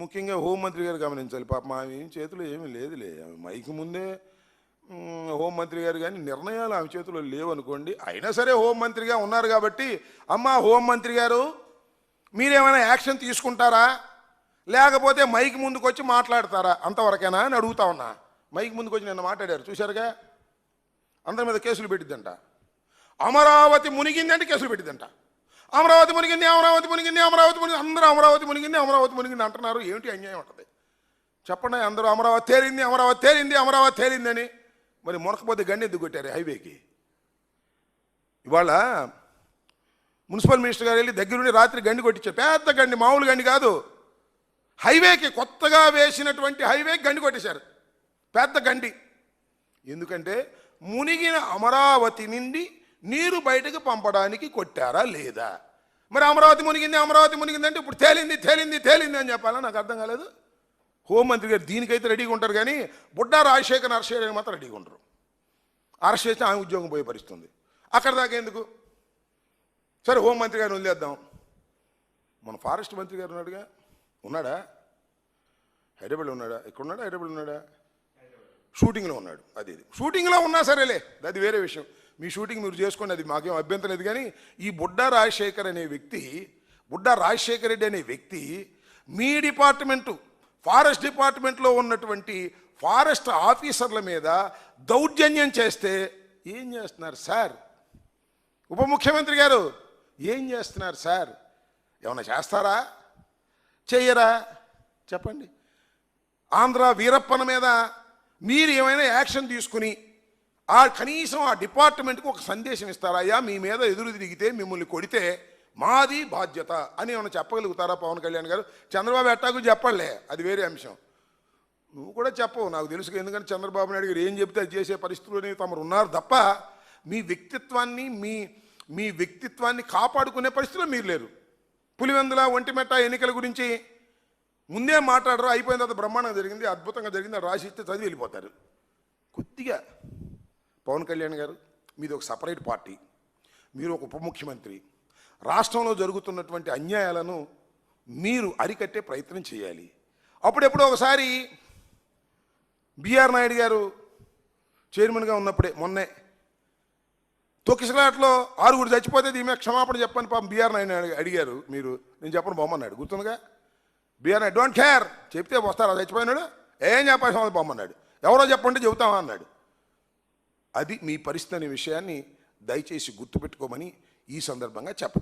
ముఖ్యంగా హోంమంత్రి గారు గమనించాలి. పాపం ఆమె చేతిలో ఏమీ లేదులే, మైకి ముందే హోంమంత్రి గారు కానీ నిర్ణయాలు ఆమె చేతిలో లేవనుకోండి. అయినా సరే హోంమంత్రిగా ఉన్నారు కాబట్టి, అమ్మా హోంమంత్రి గారు మీరేమైనా యాక్షన్ తీసుకుంటారా, లేకపోతే మైక్ ముందుకు వచ్చి మాట్లాడతారా, అంతవరకేనా అని అడుగుతా ఉన్నా. మైక్ ముందుకు వచ్చి నిన్న మాట్లాడారు చూశారుగా, అందరి మీద కేసులు పెట్టిద్దంట. అమరావతి మునిగిందంటే కేసులు పెట్టిద్దంట. అమరావతి మునిగింది, అమరావతి మునిగింది, అమరావతి మునిగింది, అందరూ అమరావతి మునిగింది, అమరావతి మునిగింది అంటున్నారు. ఏమిటి అన్యాయం ఉంటుంది చెప్పండి? అందరూ అమరావతి తేలింది, అమరావతి తేలింది, అమరావతి తేలిందని. మరి మునకపోతే గండి ఎందుకు కొట్టారు హైవేకి? ఇవాళ మున్సిపల్ మినిస్టర్ గారు వెళ్ళి దగ్గరుండి రాత్రి గండి కొట్టించారు. పెద్ద గండి, మామూలు గండి కాదు, హైవేకి కొత్తగా వేసినటువంటి హైవేకి గండి కొట్టేశారు, పెద్ద గండి. ఎందుకంటే మునిగిన అమరావతి నుండి నీరు బయటకు పంపడానికి కొట్టారా లేదా? మరి అమరావతి మునిగింది, అమరావతి మునిగిందంటే ఇప్పుడు తేలింది తేలింది తేలింది అని చెప్పాలా? నాకు అర్థం కాలేదు. హోంమంత్రి గారు దీనికైతే రెడీగా ఉంటారు, కానీ బుడ్డా రాజశేఖర్ అరెస్ట్ చేయడానికి మాత్రం రెడీగా ఉంటారు. అరెస్ట్ చేస్తే ఆమె ఉద్యోగం పోయే పరిస్థితుంది. అక్కడ దాకా ఎందుకు? సరే హోంమంత్రి గారిని వదిలేద్దాం. మన ఫారెస్ట్ మంత్రి గారు ఉన్నాడుగా, ఉన్నాడా? హైదరాబాద్లో ఉన్నాడా? ఇక్కడ ఉన్నాడా? హైదరాబాద్లో ఉన్నాడా? షూటింగ్లో ఉన్నాడు. అది షూటింగ్లో ఉన్నా సరేలే, అది వేరే విషయం. మీ షూటింగ్ మీరు చేసుకోండి, అది మాకేం అభ్యంతరం లేదు. కానీ ఈ బుడ్డా రాజశేఖర్ అనే వ్యక్తి, బుడ్డా రాజశేఖర్ రెడ్డి అనే వ్యక్తి మీ డిపార్ట్మెంటు, ఫారెస్ట్ డిపార్ట్మెంట్లో ఉన్నటువంటి ఫారెస్ట్ ఆఫీసర్ల మీద దౌర్జన్యం చేస్తే ఏం చేస్తున్నారు సార్? ఉప ముఖ్యమంత్రి గారు ఏం చేస్తున్నారు సార్? ఏమన్నా చేస్తారా, చెయ్యరా చెప్పండి? ఆంధ్ర వీరప్పన మీద మీరు ఏమైనా యాక్షన్ తీసుకుని కనీసం ఆ డిపార్ట్మెంట్కి ఒక సందేశం ఇస్తారా? అయ్యా మీ మీద ఎదురు తిరిగితే, మిమ్మల్ని కొడితే మాది బాధ్యత అని ఏమైనా చెప్పగలుగుతారా పవన్ కళ్యాణ్ గారు? చంద్రబాబు ఎట్టాకు చెప్పలే, అది వేరే అంశం. నువ్వు కూడా చెప్పవు నాకు తెలుసు, ఎందుకంటే చంద్రబాబు నాయుడు గారు ఏం చెప్తే అది చేసే పరిస్థితుల్లోనే తమరు ఉన్నారు తప్ప మీ వ్యక్తిత్వాన్ని కాపాడుకునే పరిస్థితిలో మీరు లేరు. పులివెందుల ఒంటిమెట్ట ఎన్నికల గురించి ముందే మాట్లాడరు, అయిపోయిన తర్వాత బ్రహ్మాండంగా జరిగింది, అద్భుతంగా జరిగింది, రాసి ఇస్తే చదివి వెళ్ళిపోతారు. కొద్దిగా పవన్ కళ్యాణ్ గారు, మీది ఒక సపరేట్ పార్టీ, మీరు ఒక ఉప ముఖ్యమంత్రి, రాష్ట్రంలో జరుగుతున్నటువంటి అన్యాయాలను మీరు అరికట్టే ప్రయత్నం చేయాలి. అప్పుడెప్పుడు ఒకసారి బిఆర్ నాయుడు గారు చైర్మన్గా ఉన్నప్పుడే, మొన్నే తొక్కిసలాట్లో 6 చచ్చిపోతే దీని మీద క్షమాపణ చెప్పని పాపం బిఆర్ నాయుడు అడిగారు. మీరు నేను చెప్పను బొమ్మన్నాడు, గుర్తుందిగా? బిఆర్ నాయుడు డోంట్ కేర్, చెప్తే వస్తారా చచ్చిపోయినాడు, ఏం చెప్పాల్సిన బొమ్మన్నాడు, ఎవరో చెప్పంటే చెబుతామా అన్నాడు. అది మీ పరిస్థితి అనే విషయాన్ని దయచేసి గుర్తుపెట్టుకోమని ఈ సందర్భంగా చెప్పదు.